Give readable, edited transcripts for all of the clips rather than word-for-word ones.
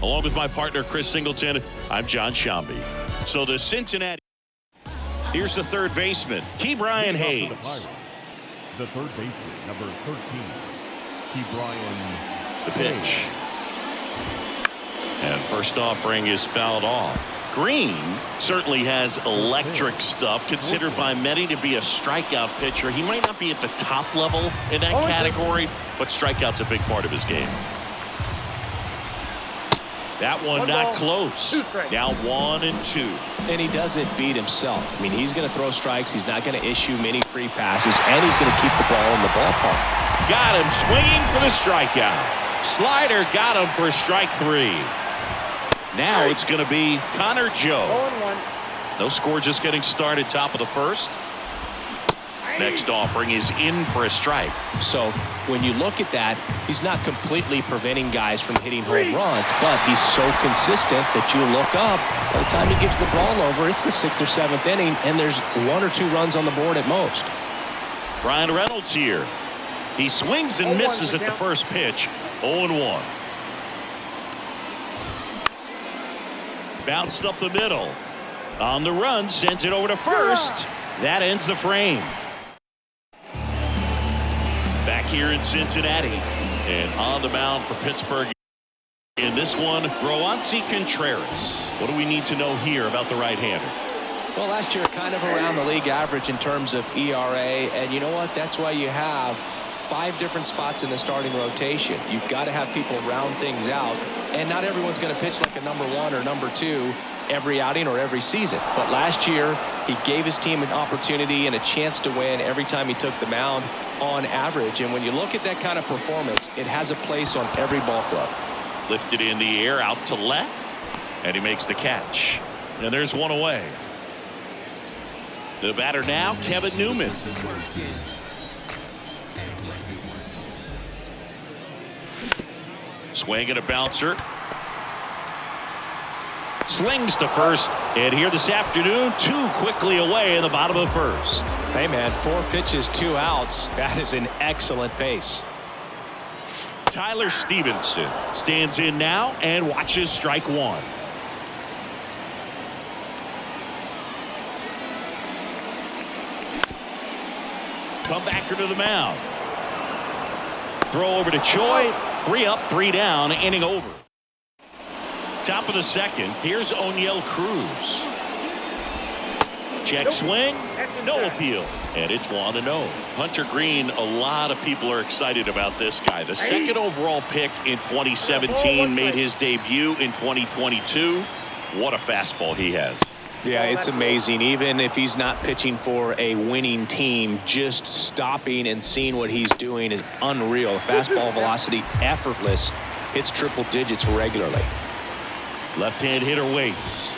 Along with my partner, Chris Singleton, I'm John Shambi. So the Cincinnati, here's the third baseman, Ke'Bryan Hayes. The third baseman, number 13, Ke'Bryan. The pitch. And first offering is fouled off. Green certainly has electric stuff, considered by many to be a strikeout pitcher. He might not be at the top level in that category, but strikeout's a big part of his game. That one not close. Now 1-2. And he doesn't beat himself. I mean, he's going to throw strikes. He's not going to issue many free passes, and he's going to keep the ball in the ballpark. Got him swinging for the strikeout. Slider got him for strike 3. Now it's going to be Connor Joe. No score, just getting started, top of the first. Next offering is in for a strike. So when you look at that, he's not completely preventing guys from hitting home runs, but he's so consistent that you look up. By the time he gives the ball over, it's the 6th or 7th inning, and there's 1 or 2 runs on the board at most. Ryan Reynolds here. He swings and misses at the first pitch. 0-1. Bounced up the middle. On the run, sends it over to first. That ends the frame. Back here in Cincinnati, and on the mound for Pittsburgh in this one, Roansy Contreras. What do we need to know here about the right-hander? Well, last year kind of around the league average in terms of ERA, and you know what? That's why you have 5 different spots in the starting rotation. You've got to have people round things out, and not everyone's going to pitch like a number 1 or number 2 every outing or every season. But last year, he gave his team an opportunity and a chance to win every time he took the mound on average. And when you look at that kind of performance, it has a place on every ball club. Lifted in the air out to left, and he makes the catch. And there's one away. The batter now, Kevin Newman. Swing and a bouncer. Slings to first, and here this afternoon, 2 quickly away in the bottom of the first. Hey man, 4 pitches, 2 outs. That is an excellent pace. Tyler Stevenson stands in now and watches strike 1. Comebacker to the mound. Throw over to Choi. 3 up, 3 down, inning over. Top of the second, here's Oneil Cruz. Check swing, no appeal, and it's 1-0. Hunter Green, a lot of people are excited about this guy. The 2nd overall pick in 2017, made his debut in 2022. What a fastball he has. Yeah, it's amazing. Even if he's not pitching for a winning team, just stopping and seeing what he's doing is unreal. Fastball velocity, effortless, hits triple digits regularly. Left-hand hitter waits.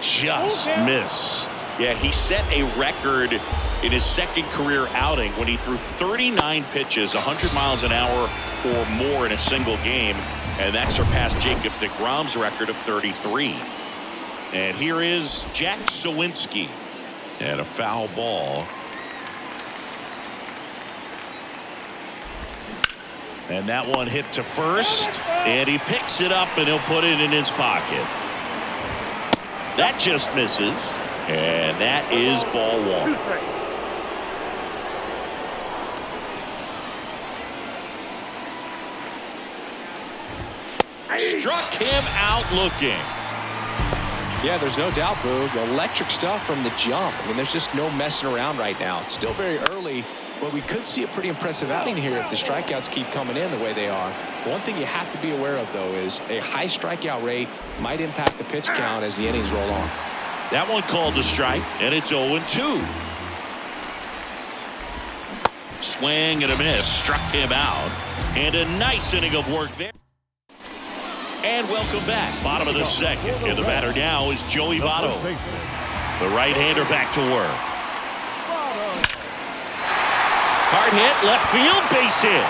Just missed. Yeah, he set a record in his 2nd career outing when he threw 39 pitches, 100 miles an hour or more in a single game, and that surpassed Jacob deGrom's record of 33. And here is Jack Suwinski. And a foul ball. And that one hit to first, and he picks it up and he'll put it in his pocket. That just misses, and that is ball 1. Struck him out looking. Yeah, there's no doubt, Boog. Electric stuff from the jump. I mean, there's just no messing around right now. It's still very early, but we could see a pretty impressive outing here if the strikeouts keep coming in the way they are. One thing you have to be aware of, though, is a high strikeout rate might impact the pitch count as the innings roll on. That one called a strike, and it's 0-2. Swing and a miss. Struck him out. And a nice inning of work there. And welcome back. Bottom of the 2nd. And the batter now is Joey Votto. The right-hander back to work. Hard hit, left field, base hit.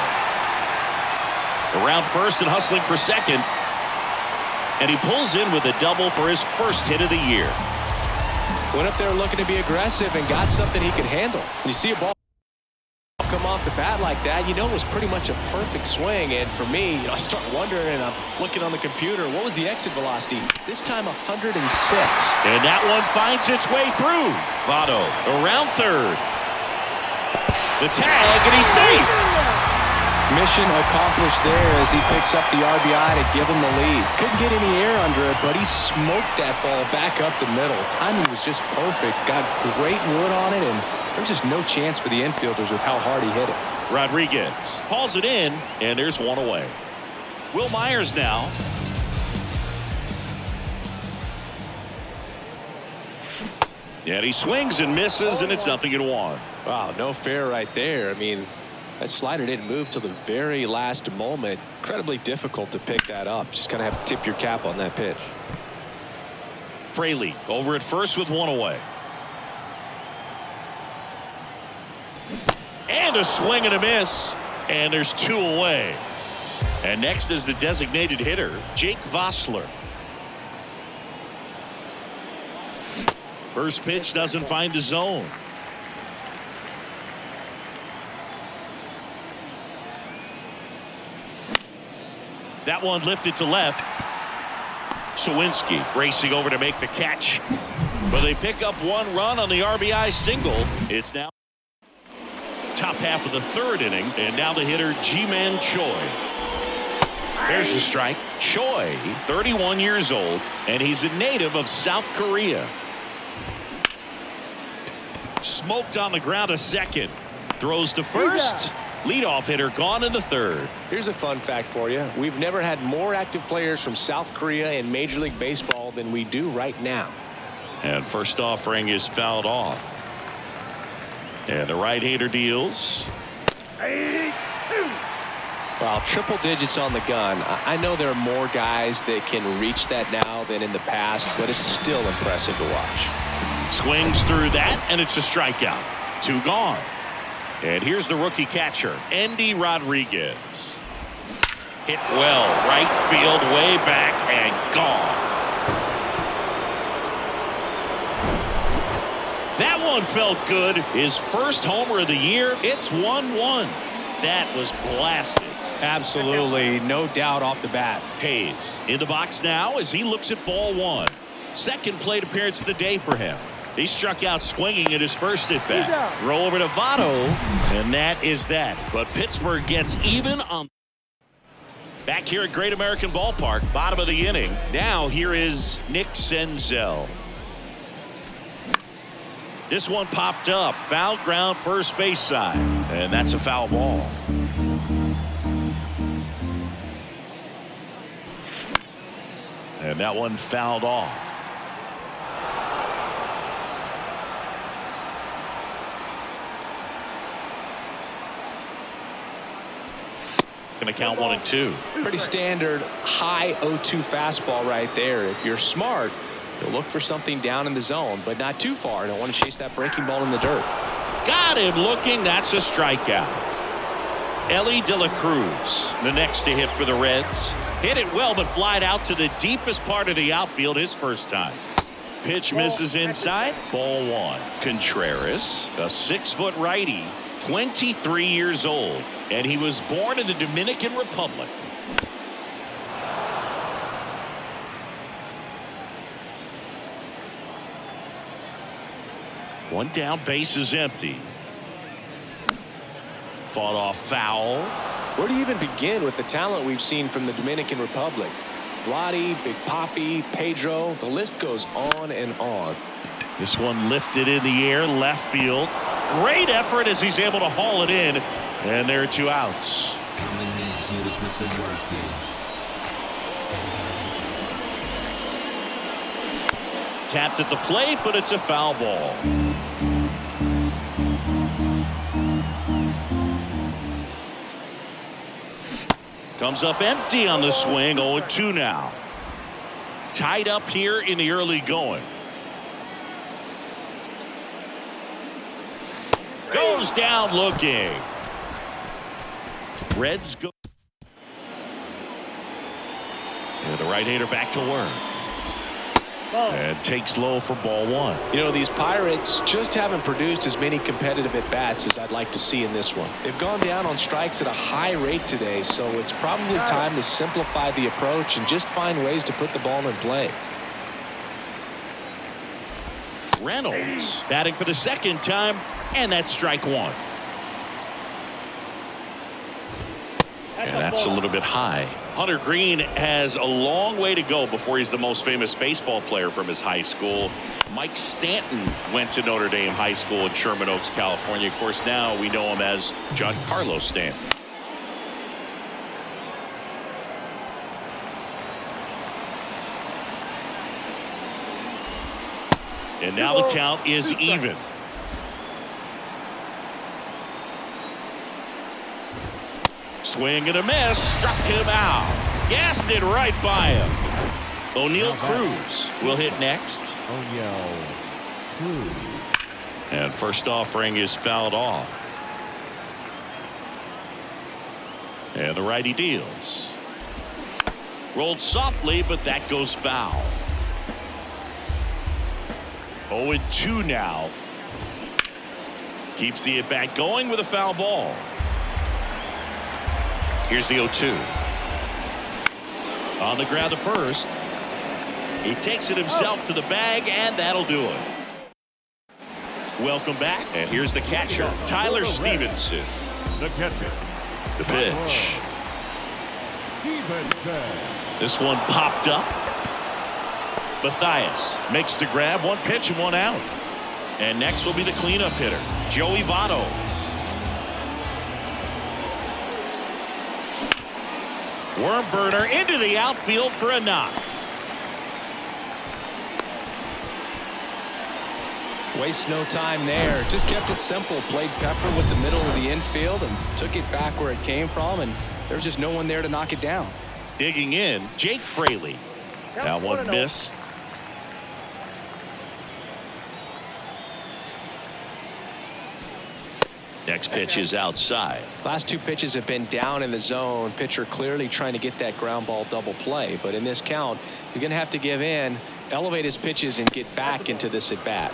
Around first and hustling for second. And he pulls in with a double for his first hit of the year. Went up there looking to be aggressive and got something he could handle. When you see a ball come off the bat like that, you know it was pretty much a perfect swing. And for me, I start wondering, and I'm looking on the computer, what was the exit velocity? This time 106. And that one finds its way through. Votto around third. The tag, and he's safe. Mission accomplished there as he picks up the RBI to give him the lead. Couldn't get any air under it, but he smoked that ball back up the middle. Timing was just perfect. Got great wood on it, and there's just no chance for the infielders with how hard he hit it. Rodriguez hauls it in, and there's one away. Will Myers now. And he swings and misses, and it's 0-1. Wow, no fair right there. I mean, that slider didn't move till the very last moment. Incredibly difficult to pick that up. Just kind of have to tip your cap on that pitch. Fraley over at first with one away. And a swing and a miss. And there's two away. And next is the designated hitter, Jake Vossler. First pitch doesn't find the zone. That one lifted to left. Sawinski racing over to make the catch. But they pick up one run on the RBI single. It's now top half of the third inning. And now the hitter, Ji-Man Choi. There's the strike. Choi, 31 years old, and he's a native of South Korea. Smoked on the ground a second. Throws to first. Leadoff hitter gone in the third. Here's a fun fact for you. We've never had more active players from South Korea in Major League Baseball than we do right now. And first offering is fouled off. And the right-hander deals. Well, triple digits on the gun. I know there are more guys that can reach that now than in the past, but it's still impressive to watch. Swings through that, and it's a strikeout. Two gone. And here's the rookie catcher, Endy Rodriguez. Hit well, right field, way back, and gone. That one felt good. His first homer of the year. It's 1-1. That was blasted. Absolutely, no doubt off the bat. Hayes in the box now as he looks at ball one. Second plate appearance of the day for him. He struck out swinging at his first at bat. Throw over to Votto, and that is that. But Pittsburgh gets even on. Back here at Great American Ballpark, bottom of the inning. Now here is Nick Senzel. This one popped up. Foul ground first base side. And that's a foul ball. And that one fouled off. Going to count 1 and 2. Pretty standard high 0-2 fastball right there. If you're smart, you'll look for something down in the zone, but not too far. Don't want to chase that breaking ball in the dirt. Got him looking. That's a strikeout. Elly De La Cruz, the next to hit for the Reds. Hit it well, but flied out to the deepest part of the outfield his first time. Pitch misses inside. Ball one. Contreras, a 6-foot righty, 23 years old, and he was born in the Dominican Republic. One down, base is empty. Fought off foul. Where do you even begin with the talent we've seen from the Dominican Republic? Vladdy, Big Papi, Pedro, the list goes on and on. This one lifted in the air, left field. Great effort as he's able to haul it in. And there are 2 outs. Tapped at the plate, but it's a foul ball. Comes up empty on the swing. 0-2 now. Tied up here in the early going. Goes down looking. Reds go. And the right-hander back to work. And takes low for ball one. You know, these Pirates just haven't produced as many competitive at-bats as I'd like to see in this one. They've gone down on strikes at a high rate today, so it's probably time to simplify the approach and just find ways to put the ball in play. Reynolds batting for the second time, and that's strike one. And that's a little bit high. Hunter Green has a long way to go before he's the most famous baseball player from his high school. Mike Stanton went to Notre Dame High School in Sherman Oaks, California. Of course, now we know him as Giancarlo Stanton. And now the count is even. Swing and a miss. Struck him out. Gassed it right by him. O'Neal Cruz will hit next. O'Neal Cruz. And first offering is fouled off. And the righty deals. Rolled softly, but that goes foul. 0-2 now. Keeps the at-bat going with a foul ball. Here's the 0-2. On the ground to first. He takes it himself to the bag, and that'll do it. Welcome back. And here's the catcher, Tyler Stevenson. The catcher. The pitch. Stevenson. This one popped up. Mathias makes the grab. One pitch and one out. And next will be the cleanup hitter, Joey Votto. Worm burner into the outfield for a knock. Waste no time there. Just kept it simple. Played pepper with the middle of the infield and took it back where it came from, and there's just no one there to knock it down. Digging in, Jake Fraley. That one missed. Next pitch is outside. Last two pitches have been down in the zone. Pitcher clearly trying to get that ground ball double play, but in this count, he's going to have to give in, elevate his pitches, and get back into this at bat.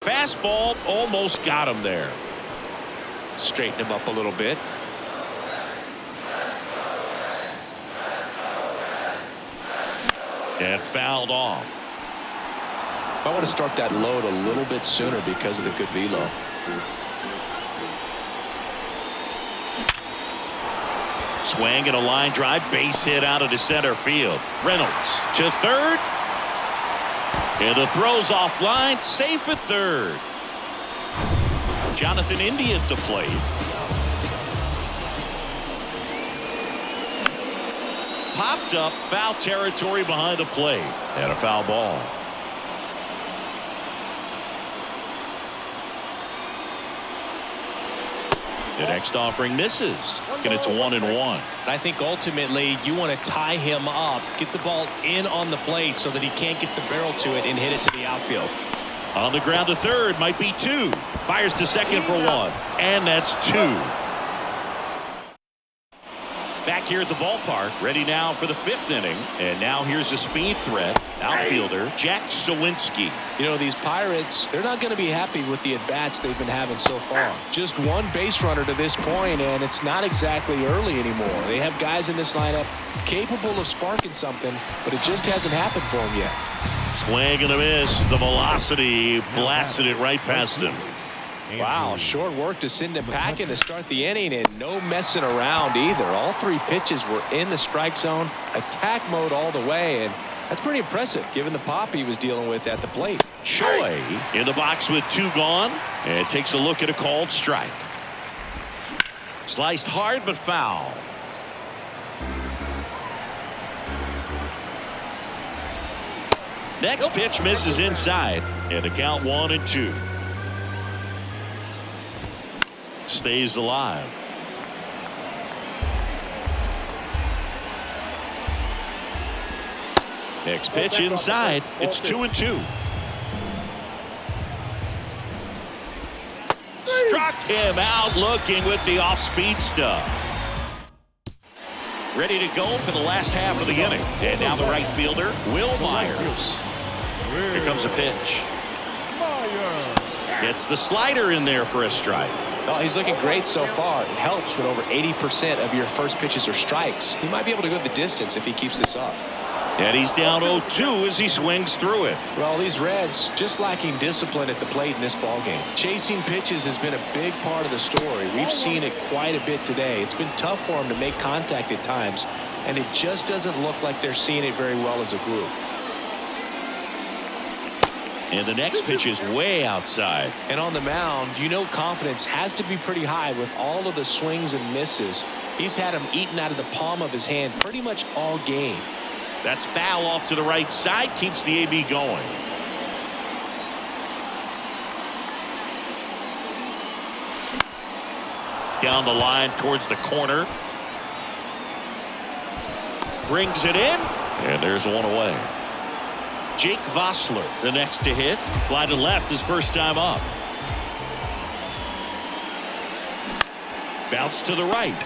Fastball almost got him there. Straighten him up a little bit. And fouled off. I want to start that load a little bit sooner because of the good velo. Swing and a line drive, base hit out of the center field. Reynolds to third. And the throw's offline, safe at third. Jonathan Indy at the plate. Popped up, foul territory behind the plate. And a foul ball. The next offering misses. And it's 1-1. I think ultimately you want to tie him up, get the ball in on the plate so that he can't get the barrel to it and hit it to the outfield. On the ground to third, might be two. Fires to second for one. And that's two. Back here at the ballpark, ready now for the fifth inning. And now here's a speed threat. Outfielder Jack Sawinski. You know, these Pirates, they're not going to be happy with the at-bats they've been having so far. Just one base runner to this point, and it's not exactly early anymore. They have guys in this lineup capable of sparking something, but it just hasn't happened for them yet. Swing and a miss. The velocity blasted it right past him. Wow, short work to send him packing to start the inning, and no messing around either. All three pitches were in the strike zone, attack mode all the way, and That's pretty impressive, given the pop he was dealing with at the plate. Choi in the box with 2 gone, and takes a look at a called strike. Sliced hard but foul. Next pitch misses inside, and the count 1-2. Stays alive. Next pitch inside. It's 2-2. Struck him out looking with the off-speed stuff. Ready to go for the last half of the inning. And now the right fielder, Will Myers. Here comes a pitch. Gets the slider in there for a strike. Oh, he's looking great so far. It helps when over 80% of your first pitches are strikes. He might be able to go the distance if he keeps this up. And he's down 0-2 as he swings through it. Well, these Reds just lacking discipline at the plate in this ballgame. Chasing pitches has been a big part of the story. We've seen it quite a bit today. It's been tough for them to make contact at times, and it just doesn't look like they're seeing it very well as a group. And the next pitch is way outside. And on the mound, you know confidence has to be pretty high with all of the swings and misses. He's had them eaten out of the palm of his hand pretty much all game. That's foul off to the right side, keeps the AB going. Down the line towards the corner. Brings it in, and there's one away. Jake Vossler, the next to hit. Fly to left his first time up. Bounce to the right.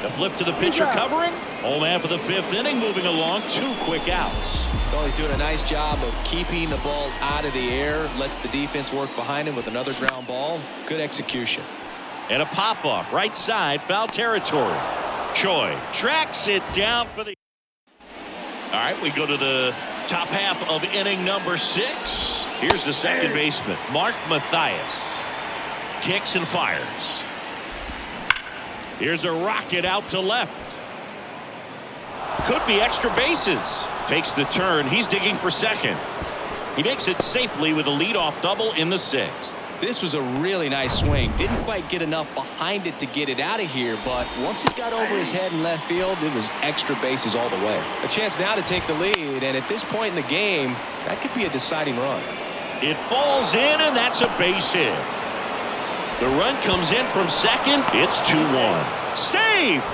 The flip to the pitcher covering. Home half of the 5th inning, moving along. 2 quick outs. Well, he's doing a nice job of keeping the ball out of the air. Lets the defense work behind him with another ground ball. Good execution. And a pop-up right side, foul territory. Choi tracks it down for the... All right, we go to the top half of inning number 6. Here's the second baseman, Mark Mathias. Kicks and fires. Here's a rocket out to left. Could be extra bases. Takes the turn. He's digging for second. He makes it safely with a leadoff double in the 6th. This was a really nice swing. Didn't quite get enough behind it to get it out of here, but once it got over his head in left field, it was extra bases all the way. A chance now to take the lead, and at this point in the game, that could be a deciding run. It falls in, and that's a base hit. The run comes in from second. It's 2-1. Safe!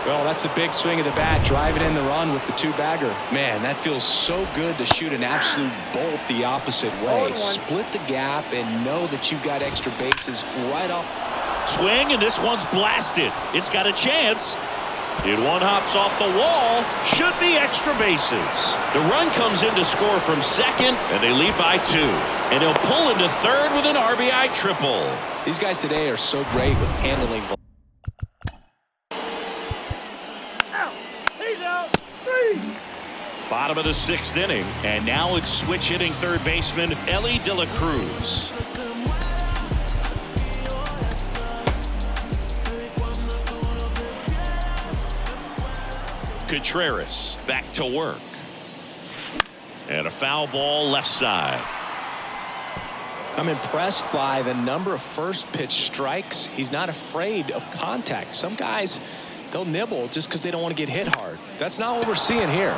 Well, that's a big swing of the bat, driving in the run with the 2-bagger. Man, that feels so good to shoot an absolute bolt the opposite way. Split the gap and know that you've got extra bases right off. Swing, and this one's blasted. It's got a chance. It one hops off the wall. Should be extra bases. The run comes in to score from second, and they lead by 2. And he'll pull into third with an RBI triple. These guys today are so great with handling. Bottom of the 6th inning, and now it's switch hitting third baseman Elly De La Cruz. Contreras back to work. And a foul ball left side. I'm impressed by the number of first pitch strikes. He's not afraid of contact. Some guys, they'll nibble just because they don't want to get hit hard. That's not what we're seeing here.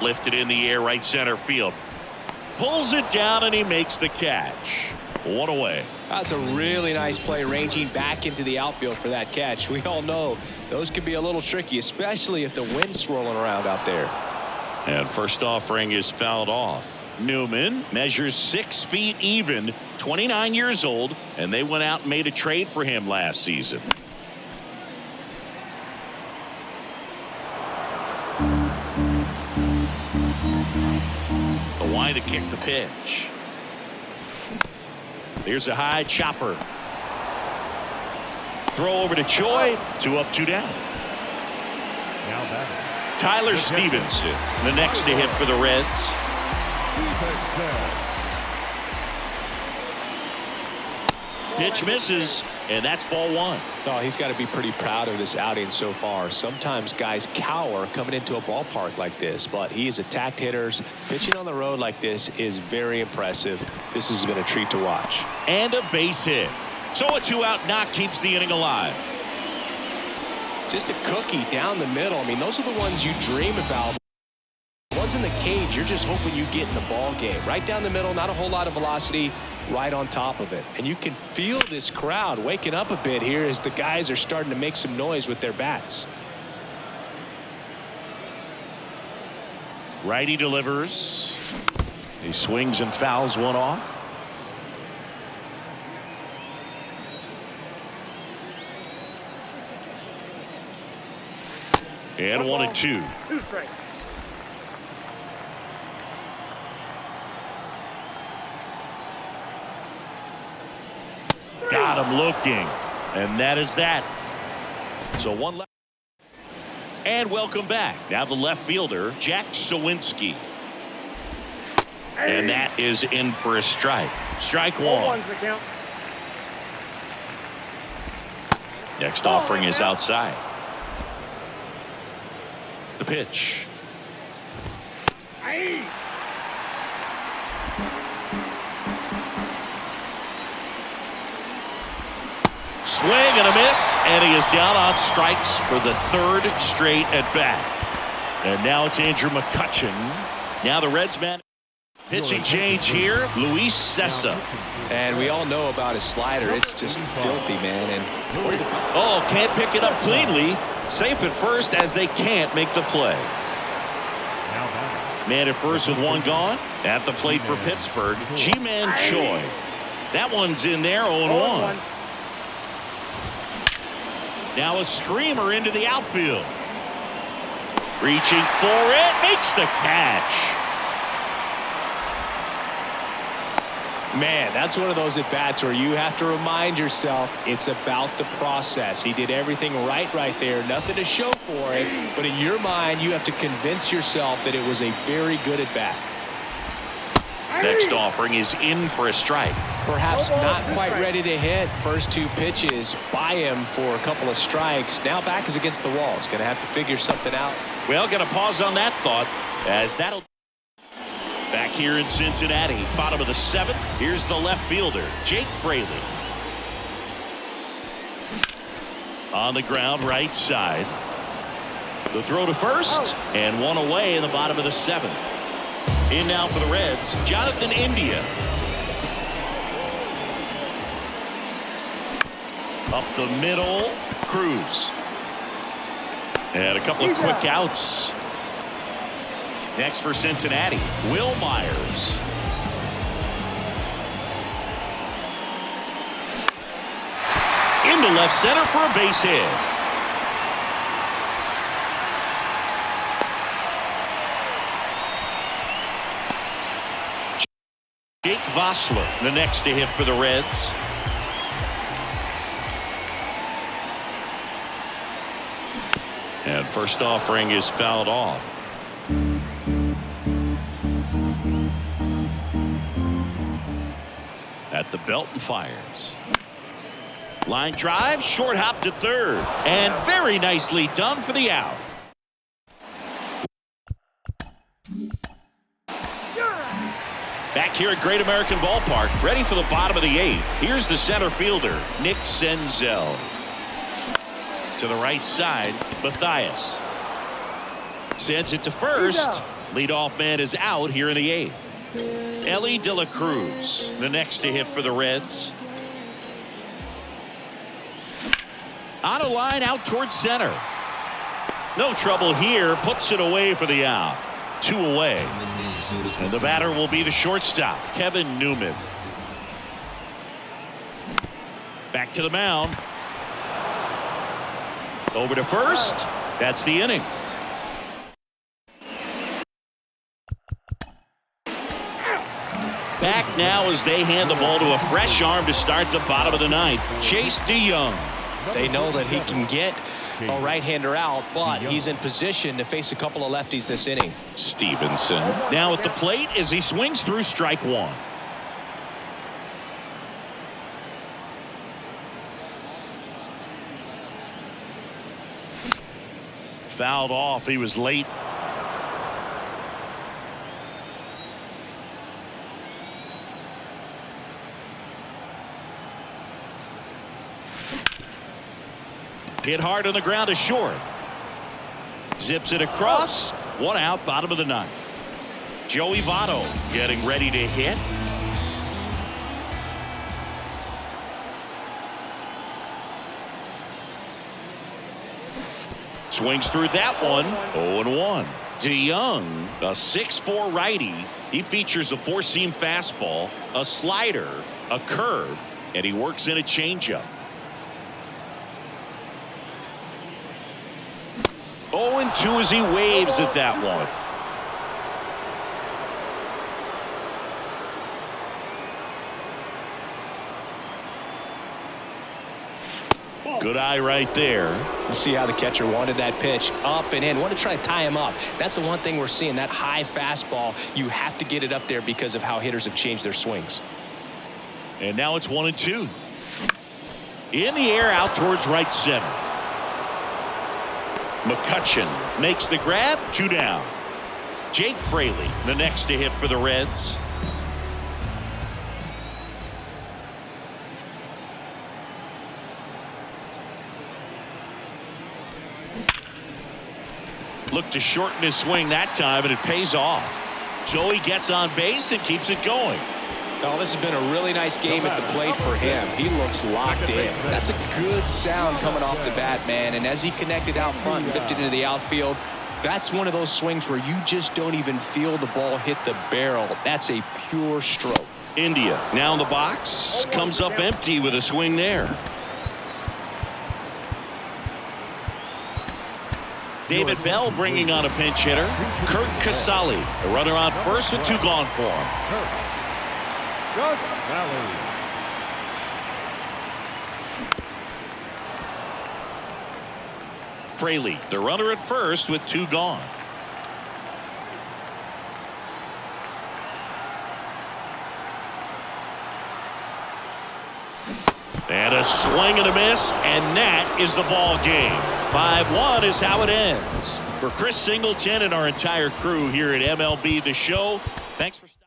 Lifted in the air, right center field. Pulls it down, and he makes the catch. 1 away. That's a really nice play, ranging back into the outfield for that catch. We all know those can be a little tricky, especially if the wind's swirling around out there. And first offering is fouled off. Newman measures 6 feet even, 29 years old, and they went out and made a trade for him last season. Why to kick the pitch. There's a high chopper. Throw over to Choi. 2 up, 2 down. Now batting. Tyler Stevenson, the next to hit for the Reds. Pitch misses. And that's ball one. Oh, he's got to be pretty proud of this outing so far. Sometimes guys cower coming into a ballpark like this, but he has attacked hitters. Pitching on the road like this is very impressive. This has been a treat to watch. And a base hit. So a 2-out knock keeps the inning alive. Just a cookie down the middle. I mean, those are the ones you dream about. Ones in the cage, you're just hoping you get in the ball game. Right down the middle, not a whole lot of velocity, right on top of it. And you can feel this crowd waking up a bit here as the guys are starting to make some noise with their bats. Righty delivers. He swings and fouls one off. And 1-2. 2 strikes. Got him looking. And that is that. So one left. And welcome back. Now the left fielder, Jack Sawinski. And that is in for a strike. Strike one. The count. Next offering is outside. The pitch. Swing and a miss, and he is down on strikes for the 3rd straight at bat. And now it's Andrew McCutchen. Now the Reds man. Pitching change here, Luis Cessa. And we all know about his slider. It's just filthy, man. And oh, can't pick it up cleanly. Safe at first as they can't make the play. Now batting. Man at first with one gone. At the plate for Pittsburgh, Ji-Man Choi. That one's in there, 0-1. Now a screamer into the outfield. Reaching for it, makes the catch. man, that's one of those at-bats where you have to remind yourself it's about the process. He did everything right there. Nothing to show for it. But in your mind, you have to convince yourself that it was a very good at-bat. Next offering is in for a strike. Perhaps not quite ready to hit. First two pitches by him for a couple of strikes. Now back is against the wall. He's going to have to figure something out. Well, going to pause on that thought as that'll. Back here in Cincinnati, bottom of the seventh. Here's the left fielder, Jake Fraley. On the ground, right side. The throw to first, and one away in the bottom of the seventh. In now for the Reds, Jonathan India. Up the middle, Cruz. And a couple of quick outs. Next for Cincinnati, Will Myers. Into left center for a base hit. Jake Vossler, the next to hit for the Reds. And first offering is fouled off. At the belt and fires. Line drive, short hop to third, and very nicely done for the out. Back here at Great American Ballpark, ready for the bottom of the eighth. Here's the center fielder, Nick Senzel. To the right side, Mathias. Sends it to first. Leadoff man is out here in the eighth. Ellie De La Cruz, the next to hit for the Reds. On a line out towards center. No trouble here. Puts it away for the out. 2 away. And the batter will be the shortstop, Kevin Newman. Back to the mound. Over to first. That's the inning. Back now as they hand the ball to a fresh arm to start the bottom of the ninth, Chase DeYoung. They know that he can get a right-hander out, but he's in position to face a couple of lefties this inning. Stevenson now at the plate as he swings through strike one. fouled off. He was late. Hit hard on the ground is short. Zips it across. One out, bottom of the ninth. Joey Votto getting ready to hit. Swings through that one. 0-1. DeYoung, a 6'4" righty. He features a four-seam fastball, a slider, a curve, and he works in a changeup. 0-2 as he waves at that one. Good eye right there. You see how the catcher wanted that pitch up and in. Want to try to tie him up. That's the one thing we're seeing. That high fastball, you have to get it up there because of how hitters have changed their swings. And now it's 1-2. In the air out towards right center. McCutchen makes the grab. 2 down. Jake Fraley, the next to hit for the Reds. Looked to shorten his swing that time, and it pays off. Joey gets on base and keeps it going. Oh, this has been a really nice game at the plate for him. He looks locked in. That's a good sound coming off the bat, man. And as he connected out front, ripped it into the outfield, that's one of those swings where you just don't even feel the ball hit the barrel. That's a pure stroke. India now in the box. Comes up empty with a swing there. David Bell bringing on a pinch hitter. Kurt Casale, a runner on first with 2 gone for him. Fraley, the runner at first with 2 gone. And a swing and a miss, and that is the ball game. 5-1 is how it ends. For Chris Singleton and our entire crew here at MLB The Show, thanks for stopping.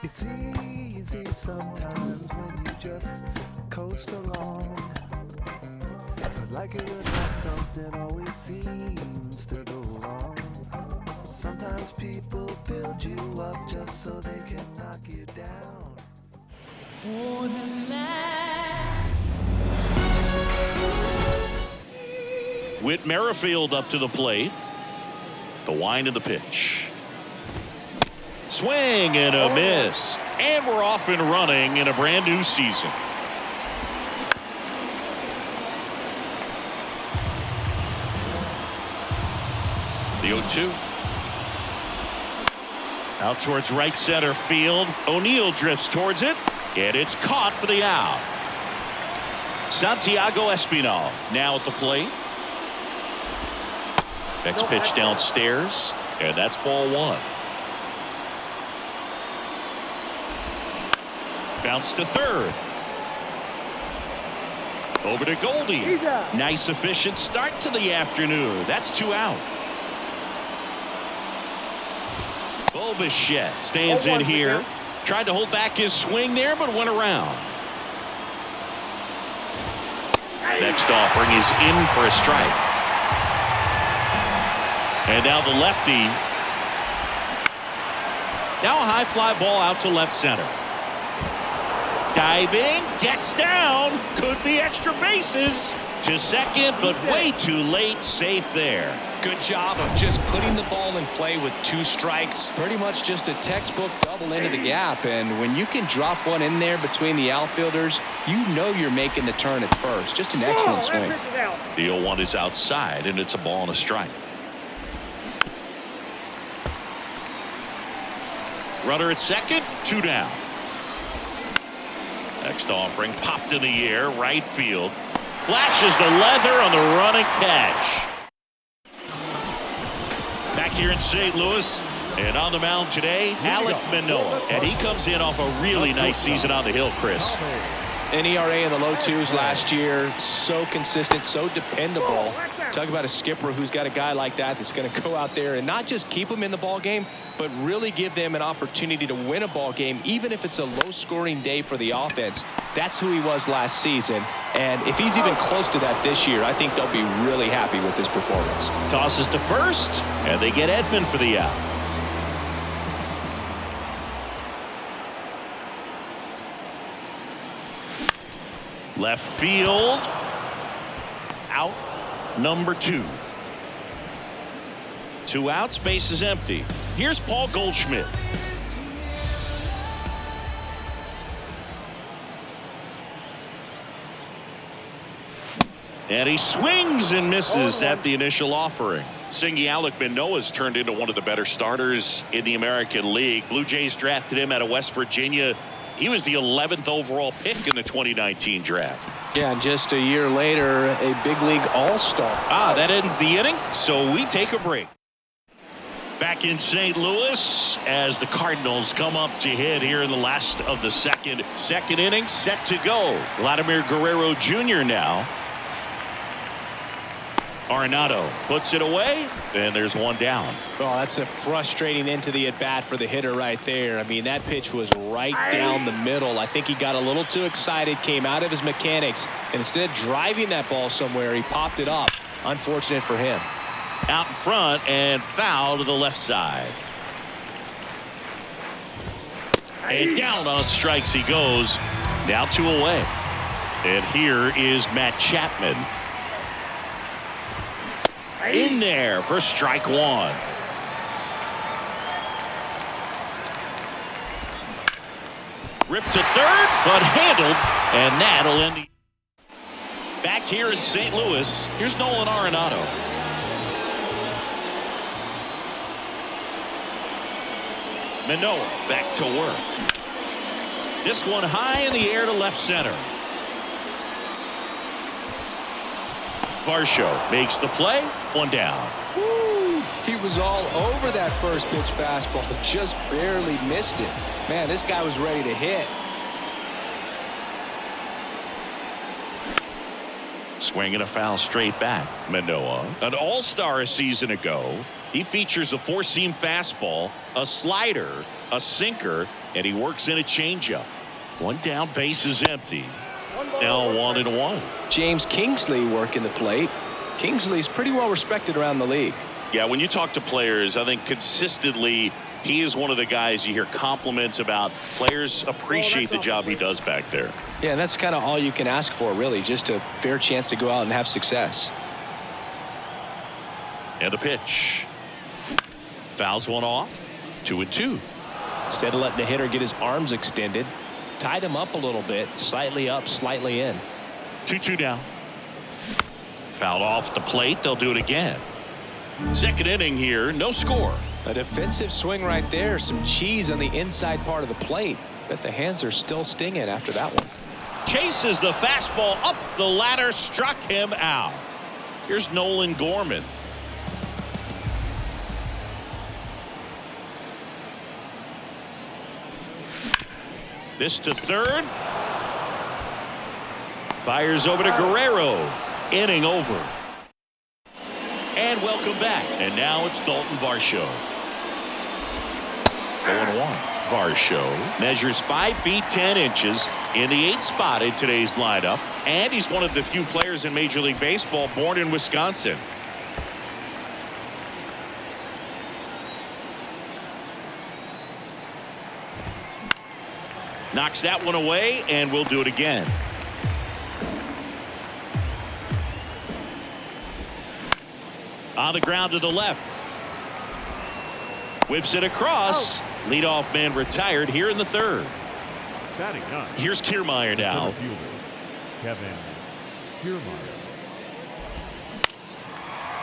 It's easy sometimes when you just coast along, but like it or not, something always seems to go wrong. Sometimes people build you up just so they can knock you down. More than that. Whit Merrifield up to the plate. The wind of the pitch. Swing and a miss. And we're off and running in a brand new season. The 0-2. Out towards right center field. O'Neill drifts towards it. And it's caught for the out. Santiago Espinal now at the plate. Next pitch downstairs. And that's ball 1. Bounce to third. Over to Goldie. Nice efficient start to the afternoon. That's 2 out. Bo Bichette stands in here. Tried to hold back his swing there, but went around. Next offering is in for a strike. And now the lefty. Now a high fly ball out to left center. Diving, gets down, could be extra bases. To second, but way too late, safe there. Good job of just putting the ball in play with 2 strikes. Pretty much just a textbook double into the gap. And when you can drop one in there between the outfielders, you know you're making the turn at first. Just an excellent swing. The 0-1 is outside, and it's a ball and a strike. Runner at second, 2 down. Next offering popped in the air, right field. Flashes the leather on the running catch. Back here in St. Louis, and on the mound today, Alek Manoah. And he comes in off a really nice season on the hill, Chris. An ERA in the low 2s last year. So consistent, so dependable. Talk about a skipper who's got a guy like that that's going to go out there and not just keep them in the ball game, but really give them an opportunity to win a ball game, even if it's a low-scoring day for the offense. That's who he was last season. And if he's even close to that this year, I think they'll be really happy with his performance. Tosses to first, and they get Edman for the out. Left field. Out number 2. 2 outs, base is empty. Here's Paul Goldschmidt. And he swings and misses at the initial offering. Singy Alek Manoah has turned into one of the better starters in the American League. Blue Jays drafted him out of West Virginia. He was the 11th overall pick in the 2019 draft. Yeah, and just a year later, a big league all-star. That ends the inning, so we take a break. Back in St. Louis as the Cardinals come up to hit here in the last of the second inning, set to go. Vladimir Guerrero Jr. now. Arenado puts it away, and there's 1 down. Well, that's a frustrating end to the at-bat for the hitter right there. I mean, that pitch was right down the middle. I think he got a little too excited, came out of his mechanics, and instead of driving that ball somewhere, he popped it up. Unfortunate for him. Out in front and foul to the left side. And down on strikes he goes. Now 2 away. And here is Matt Chapman. In there for strike 1. Ripped to third, but handled, and that'll end the. Back here in St. Louis, here's Nolan Arenado. Manoah back to work. This one high in the air to left center. Varsho makes the play. 1 down. Woo! He was all over that first pitch fastball, just barely missed it. Man, this guy was ready to hit. Swinging a foul straight back. Manoah, an all-star a season ago. He features a 4-seam fastball, a slider, a sinker, and he works in a changeup. 1 down, base is empty. Now 1-1. James Kingsley working the plate. Kingsley's pretty well respected around the league. Yeah, when you talk to players, I think consistently he is one of the guys you hear compliments about. Players appreciate the job he does back there. Yeah, and that's kind of all you can ask for, really, just a fair chance to go out and have success. And a pitch. Fouls one off. 2-2. Instead of letting the hitter get his arms extended, tied him up a little bit, slightly up, slightly in. 2-2 down. Fouled off the plate. They'll do it again. Second inning here, no score. A defensive swing right there. Some cheese on the inside part of the plate. But the hands are still stinging after that one. Chases the fastball up the ladder, struck him out. Here's Nolan Gorman. This to third. Fires over to Guerrero. Inning over. And welcome back. And now it's Dalton Varsho. 0-1. Varsho measures 5 feet 10 inches in the 8th spot in today's lineup. And he's one of the few players in Major League Baseball born in Wisconsin. Knocks that one away, and we'll do it again. On the ground to the left. Whips it across. Leadoff man retired here in the third. Batting ninth. Here's Kiermaier now. Center fielder, Kevin Kiermaier.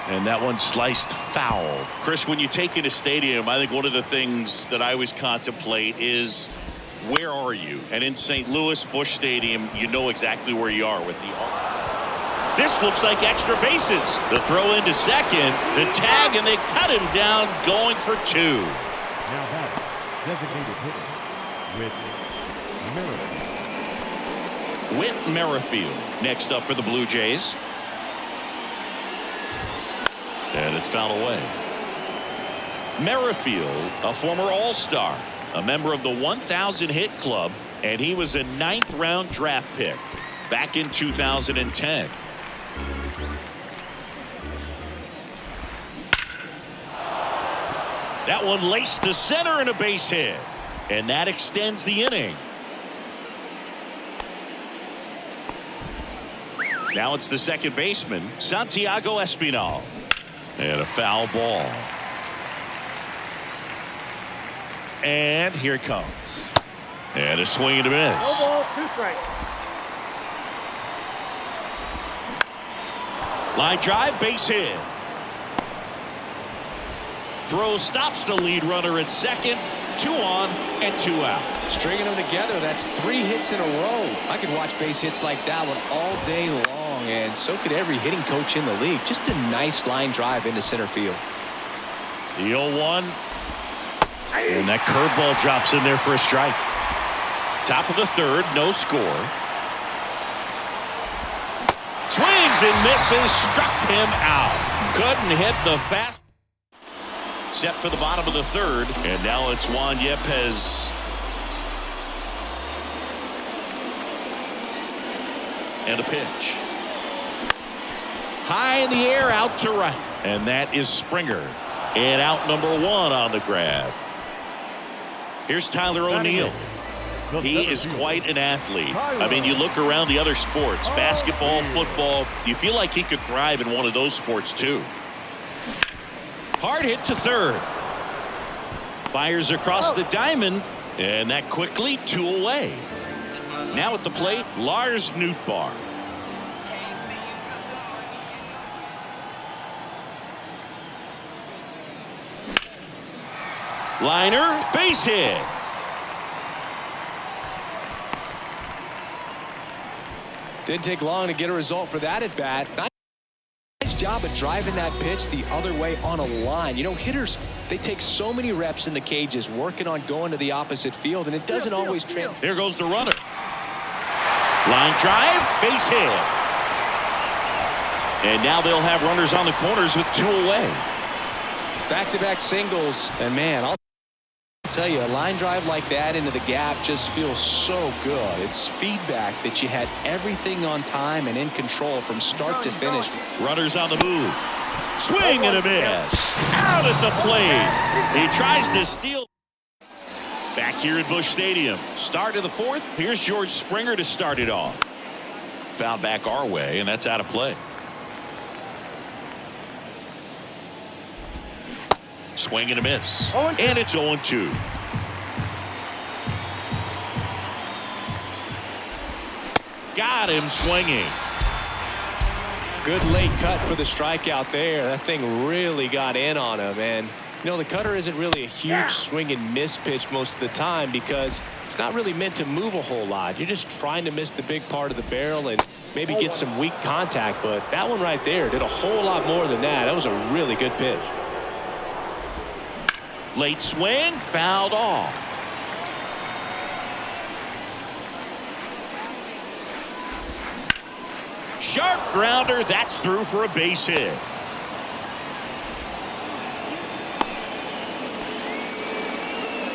And that one sliced foul. Chris, when you take in a stadium, I think one of the things that I always contemplate is where are you? And in St. Louis Busch Stadium, you know exactly where you are with the. This looks like extra bases. The throw into second, the tag, and they cut him down going for 2. Now batting, designated hitter, Whit Merrifield next up for the Blue Jays. And it's fouled away. Merrifield, a former All-Star, a member of the 1,000 hit club, and he was a 9th round draft pick back in 2010. That one laced to center and a base hit. And that extends the inning. Now it's the second baseman, Santiago Espinal. And a foul ball. And here it comes. And a swing and a miss. No ball, 2 strikes. Line drive, base hit. Throw stops the lead runner at second. 2 on and 2 out. Stringing them together, that's 3 hits in a row. I could watch base hits like that one all day long, and so could every hitting coach in the league. Just a nice line drive into center field. The 0-1. And that curveball drops in there for a strike. Top of the 3rd, no score. Swings and misses, struck him out. Couldn't hit the fast. Set for the bottom of the 3rd, and now it's Juan Yepez. And a pitch. High in the air, out to right. And that is Springer. And out number 1 on the grab. Here's Tyler O'Neill. He is quite an athlete. I mean, you look around the other sports, basketball, football, you feel like he could thrive in one of those sports too. Hard hit to 3rd. Fires across the diamond, and that quickly 2 away. Now at the plate, Lars Nootbaar. Liner, base hit. Didn't take long to get a result for that at bat. Nice job of driving that pitch the other way on a line. You know, hitters, they take so many reps in the cages working on going to the opposite field, and it doesn't always translate. There goes the runner. Line drive, base hit. And now they'll have runners on the corners with 2 away. Back-to-back singles, and man, I'll tell you, a line drive like that into the gap just feels so good. It's feedback that you had everything on time and in control from start to finish. Runners on the move. Swing and a miss. Out at the plate. He tries to steal. Back here at Busch Stadium. Start of the 4th. Here's George Springer to start it off. Foul back our way, and that's out of play. Swing and a miss. And it's 0-2. Got him swinging. Good late cut for the strikeout there. That thing really got in on him. And, you know, the cutter isn't really a huge swing and miss pitch most of the time because it's not really meant to move a whole lot. You're just trying to miss the big part of the barrel and maybe get some weak contact. But that one right there did a whole lot more than that. That was a really good pitch. Late swing, fouled off. Sharp grounder, that's through for a base hit.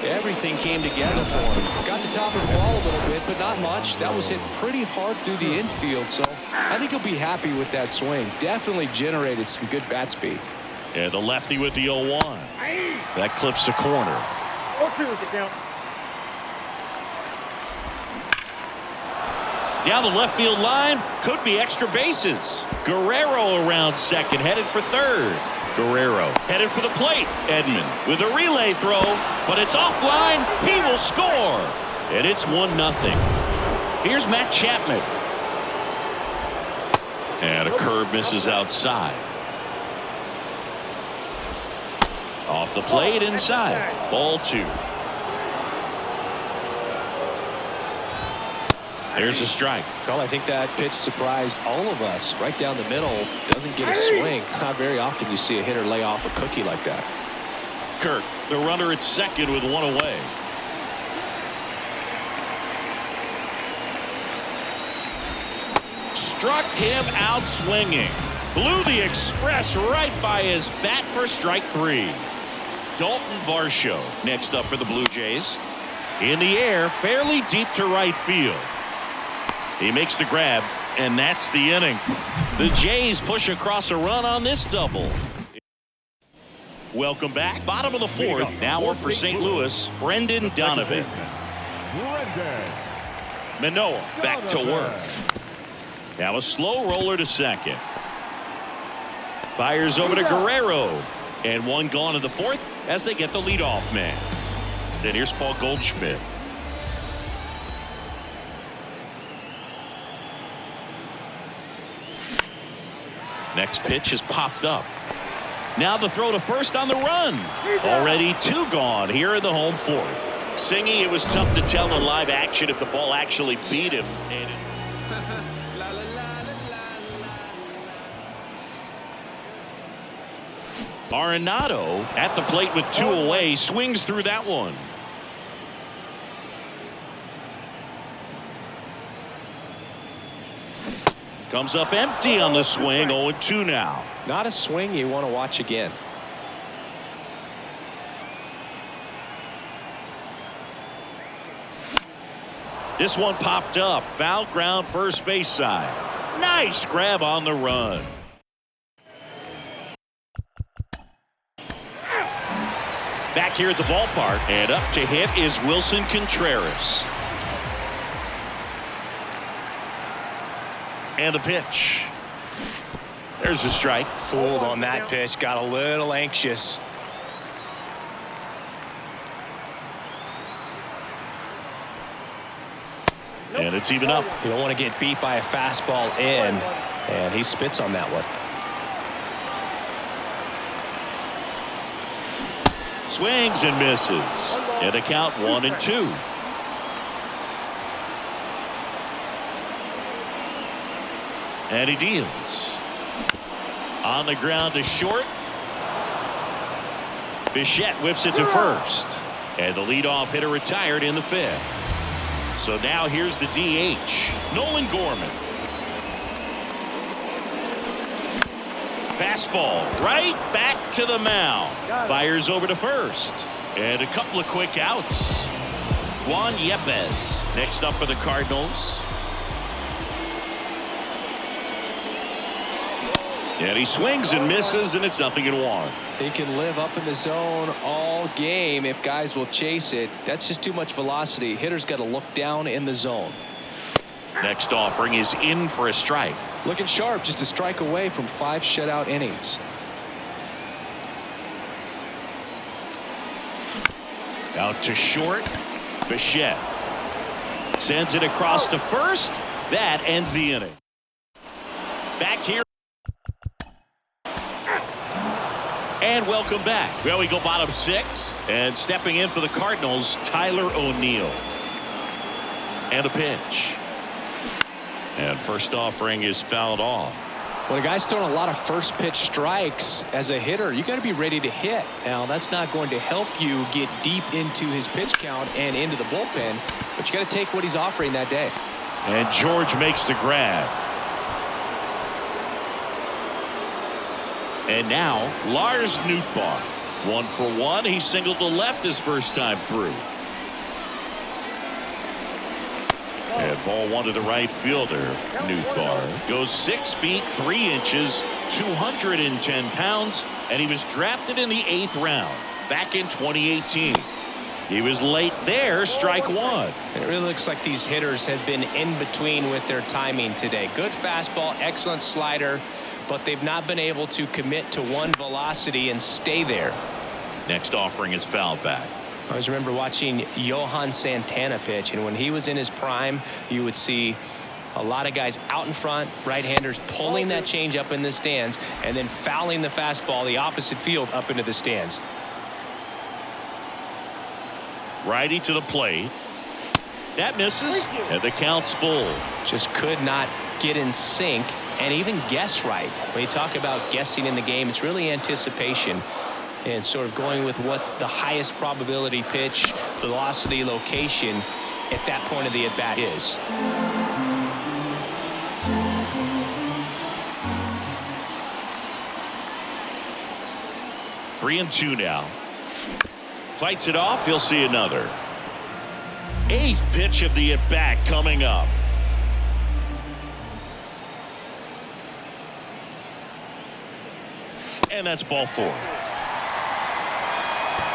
Everything came together for him. Got the top of the ball a little bit, but not much. That was hit pretty hard through the infield, so I think he'll be happy with that swing. Definitely generated some good bat speed. Yeah, the lefty with the 0-1. That clips the corner. 0-2 is the count. Down the left field line, could be extra bases. Guerrero around second, headed for 3rd. Guerrero headed for the plate. Edman with a relay throw, but it's offline. He will score. And it's 1-0. Here's Matt Chapman. And a curve misses outside. Off the plate inside. Ball 2. There's a strike. Well, I think that pitch surprised all of us. Right down the middle, doesn't get a swing. Not very often you see a hitter lay off a cookie like that. Kirk, the runner at second with 1 away. Struck him out swinging. Blew the express right by his bat for strike 3. Dalton Varsho next up for the Blue Jays. In the air, fairly deep to right field. He makes the grab, and that's the inning. The Jays push across a run on this double. Welcome back. Bottom of the 4th. Now up for St. Louis, Brendan Donovan. Manoah back to work. Now a slow roller to second. Fires over to Guerrero. And 1 gone in the 4th as they get the leadoff man. Then here's Paul Goldschmidt. Next pitch has popped up. Now the throw to first on the run. Already 2 gone here in the home 4th. Singy, it was tough to tell in live action if the ball actually beat him. Arenado at the plate with 2 away, swings through that one. Comes up empty on the swing. 0-2 now. Not a swing you want to watch again. This one popped up. Foul ground first base side. Nice grab on the run. Back here at the ballpark, and up to hit is Wilson Contreras. And the pitch. There's a strike. Fooled on that pitch. Got a little anxious. And it's even up. You don't want to get beat by a fastball in. And he spits on that one. Swings and misses. And a count 1-2. And he deals. On the ground to short. Bichette whips it to first. And the leadoff hitter retired in the 5th. So now here's the DH, Nolan Gorman. Fastball right back to the mound. Fires over to first. And a couple of quick outs. Juan Yepez next up for the Cardinals. And he swings and misses, and it's 0-1. He can live up in the zone all game if guys will chase it. That's just too much velocity. Hitters got to look down in the zone. Next offering is in for a strike. Looking sharp, just a strike away from 5 shutout innings. Out to short. Bichette sends it across to first. That ends the inning. Back here. And welcome back. Well, we go bottom 6. And stepping in for the Cardinals, Tyler O'Neill. And a pitch. And first offering is fouled off. When a guy's throwing a lot of first pitch strikes as a hitter, you got to be ready to hit. Now, that's not going to help you get deep into his pitch count and into the bullpen, but you got to take what he's offering that day. And George makes the grab. And now Lars Nootbaar. 1 for 1. He singled to left his first time through. And ball 1 to the right fielder. Nootbaar goes 6 feet 3 inches, 210 pounds, and he was drafted in the 8th round back in 2018. He was late there, strike 1. It really looks like these hitters have been in between with their timing today. Good fastball, excellent slider, but they've not been able to commit to one velocity and stay there. Next offering is fouled back. I always remember watching Johan Santana pitch, and when he was in his prime, you would see a lot of guys out in front, right-handers pulling that change up in the stands and then fouling the fastball the opposite field up into the stands. Righty to the plate. That misses, and the count's full. Just could not get in sync and even guess right. When you talk about guessing in the game, it's really anticipation and sort of going with what the highest probability pitch, velocity, location at that point of the at-bat is. 3-2 now. Fights it off. He'll see another. 8th pitch of the at-bat coming up. And that's ball 4.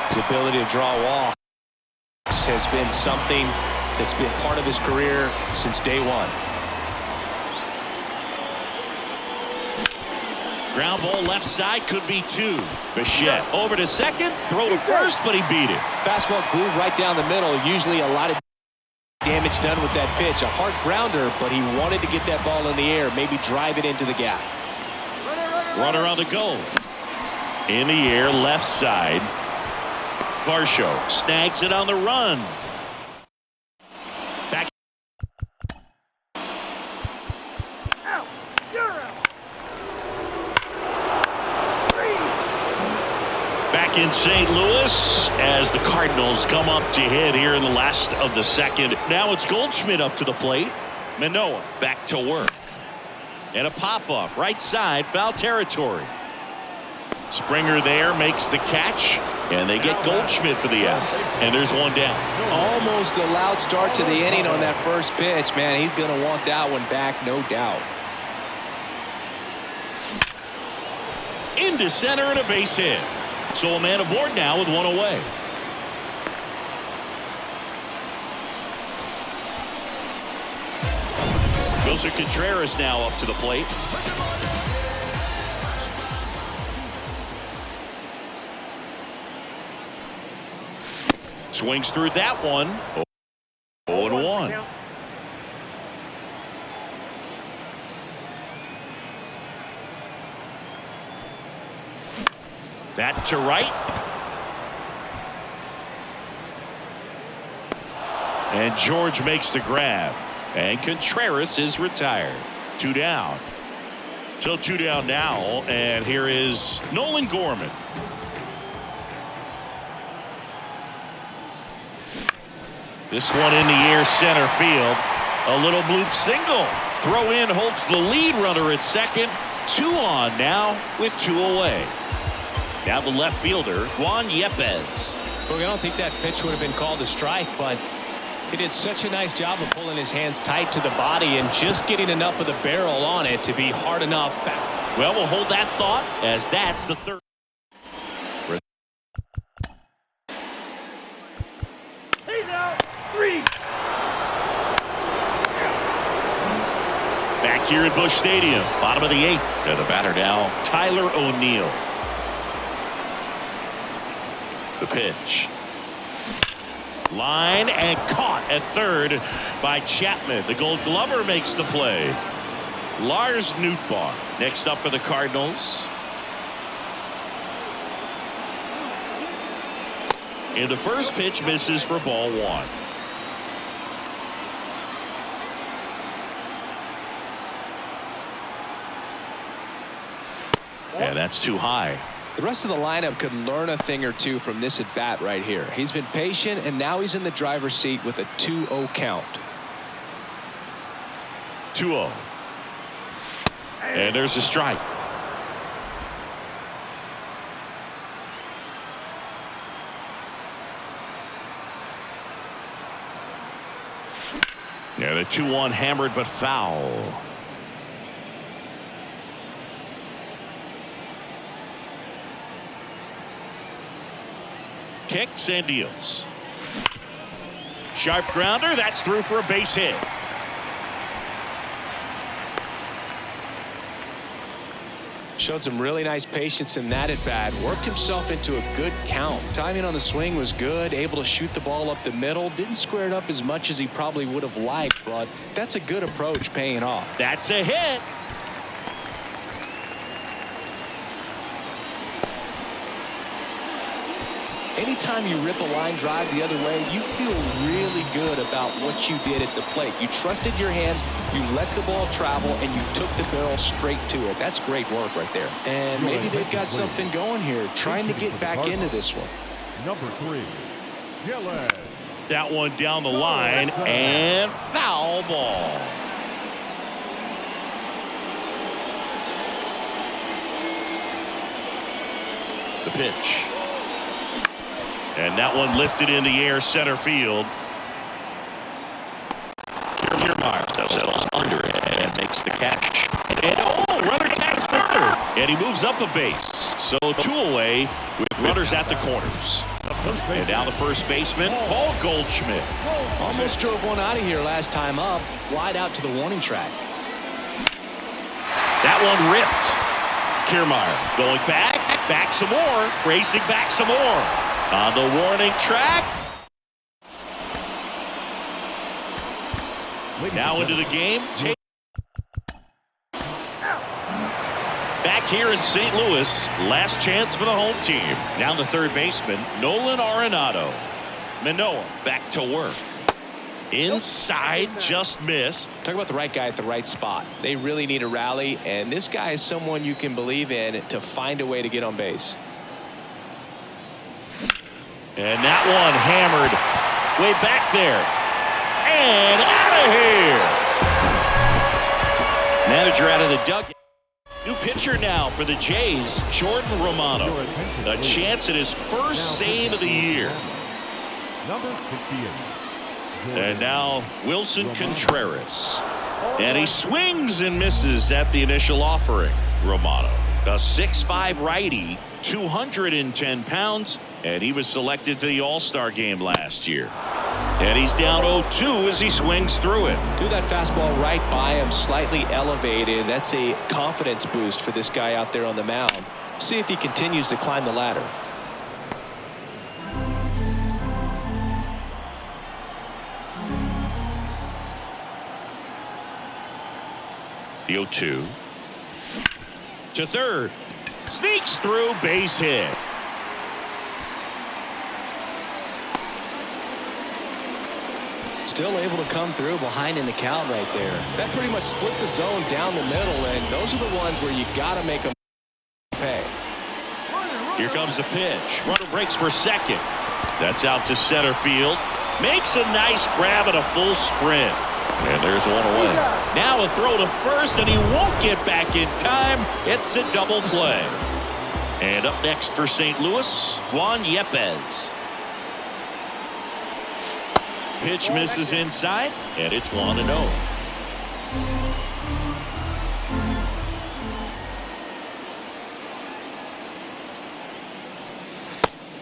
His ability to draw walks has been something that's been part of his career since day one. Ground ball left side, could be 2. Bichette over to second, throw to first, but he beat it. Fastball groove right down the middle. Usually a lot of damage done with that pitch. A hard grounder, but he wanted to get that ball in the air, maybe drive it into the gap. Runner on the go. In the air, left side. Varsho snags it on the run. Back. Back in St. Louis as the Cardinals come up to hit here in the last of the second. Now it's Goldschmidt up to the plate. Manoah back to work. And a pop-up right side, foul territory. Springer there makes the catch, and they get Goldschmidt for the out. And there's one down. Almost a loud start to the inning on that first pitch. Man, he's going to want that one back, no doubt. Into center and a base hit. So a man aboard now with one away. Wilson Contreras now up to the plate. Swings through that one. 0-1. That to right. And George makes the grab. And Contreras is retired. 2 down. So 2 down now. And here is Nolan Gorman. This one in the air, center field. A little bloop single. Throw in holds the lead runner at second. 2 on now with 2 away. Now the left fielder, Juan Yepez. Look, I don't think that pitch would have been called a strike, but he did such a nice job of pulling his hands tight to the body and just getting enough of the barrel on it to be hard enough back. Well, we'll hold that thought as that's the third. He's out. 3. Back here at Busch Stadium, bottom of the 8th. And the batter now, Tyler O'Neill. The pitch. Line and caught at third by Chapman. The Gold Glover makes the play. Lars Nootbaar next up for the Cardinals. And the first pitch misses for ball 1. And that's too high. The rest of the lineup could learn a thing or two from this at bat right here. He's been patient, and now he's in the driver's seat with a 2-0 count. 2-0. And there's a strike. Yeah, the 2-1 hammered but foul. Kicks and deals. Sharp grounder. That's through for a base hit. Showed some really nice patience in that at bat. Worked himself into a good count. Timing on the swing was good. Able to shoot the ball up the middle. Didn't square it up as much as he probably would have liked, but that's a good approach paying off. That's a hit. anytime you rip a line drive the other way, you feel really good about what you did at the plate. You trusted your hands, you let the ball travel, and you took the barrel straight to it. That's great work right there. And maybe they've got something going here, trying to get back into this one. Number 3, Gillen. That one down the line, and foul ball. The pitch. And that one lifted in the air center field. Kiermaier settles under it and makes the catch. And runner tags third. And he moves up a base. So 2 away with runners at the corners. And now the first baseman, Paul Goldschmidt. Almost drove one out of here last time up. Wide out to the warning track. That one ripped. Kiermaier going back some more, racing back some more. On the warning track. Now into the game. Back here in St. Louis, last chance for the home team. Now the third baseman, Nolan Arenado. Manoah back to work. Inside, just missed. Talk about the right guy at the right spot. They really need a rally, and this guy is someone you can believe in to find a way to get on base. And that one hammered way back there. And out of here. Manager out of the dugout. New pitcher now for the Jays, Jordan Romano. A chance at his first save of the year. Number 68. And now Wilson Contreras. And he swings and misses at the initial offering. Romano, a 6'5" righty, 210 pounds, and he was selected for the All-Star game last year. And he's down 0-2 as he swings through it. Threw that fastball right by him, slightly elevated. That's a confidence boost for this guy out there on the mound. See if he continues to climb the ladder. The 0-2 to third, sneaks through, base hit. Still able to come through behind in the count right there. That pretty much split the zone down the middle, and those are the ones where you got to make them pay. Here comes the pitch. Runner breaks for second. That's out to center field. Makes a nice grab and a full sprint. And there's one away. Now a throw to first, and he won't get back in time. It's a double play. And up next for St. Louis, Juan Yepez. Pitch misses inside, and it's 1-0.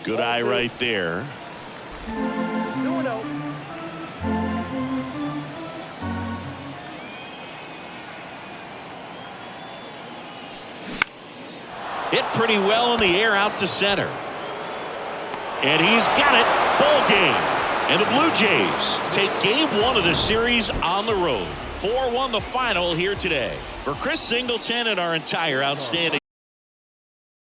Good eye right there. 2-0. Hit pretty well in the air out to center. And he's got it. Ball game. And the Blue Jays take game 1 of the series on the road. 4-1 the final here today. For Chris Singleton and our entire outstanding